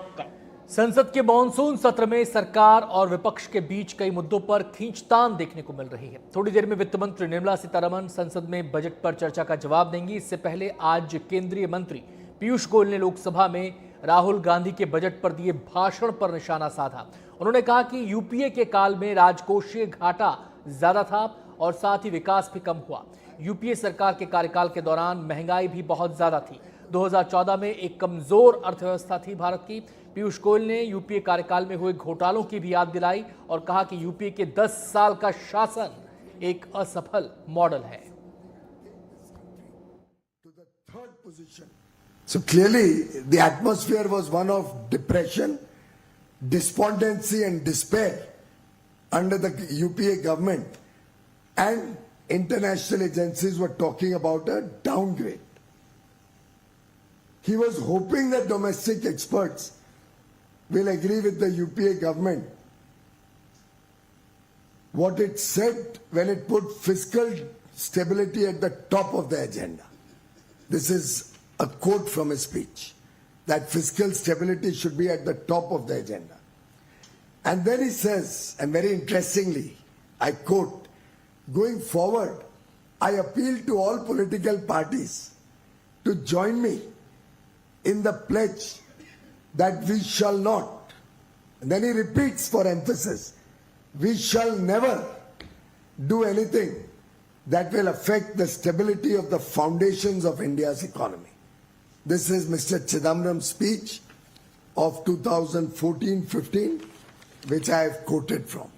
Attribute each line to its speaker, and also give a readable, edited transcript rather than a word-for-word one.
Speaker 1: आपका।
Speaker 2: संसद के मॉनसून सत्र में सरकार और विपक्ष के बीच कई मुद्दों पर खींचतान देखने को मिल रही है। थोड़ी देर में वित्त मंत्री निर्मला सीतारमण संसद में बजट पर चर्चा का जवाब देंगी। इससे पहले आज केंद्रीय मंत्री पीयूष गोयल ने लोकसभा में राहुल गांधी के बजट पर दिए भाषण पर निशाना साधा। उन्होंने कहा कि यूपीए के काल में राजकोषीय घाटा ज्यादा था और साथ ही विकास भी कम हुआ। यूपीए सरकार के कार्यकाल के दौरान महंगाई भी बहुत ज्यादा थी। 2014 में एक कमजोर अर्थव्यवस्था थी भारत की। पीयूष गोयल ने यूपीए कार्यकाल में हुए घोटालों की भी याद दिलाई और कहा कि यूपीए के 10 साल का शासन एक असफल मॉडल है।
Speaker 3: So clearly the atmosphere was one of depression, despondency and despair under the UPA government, and international agencies were talking about a downgrade. He was hoping that domestic experts will agree with the UPA government what it said when it put fiscal stability at the top of the agenda. This is a quote from his speech, that fiscal stability should be at the top of the agenda. And then he says, and very interestingly, I quote, "Going forward, I appeal to all political parties to join me in the pledge that we shall not," and then he repeats for emphasis, "we shall never do anything that will affect the stability of the foundations of India's economy." This is Mr. Chidambaram's speech of 2014-15, which I have quoted from.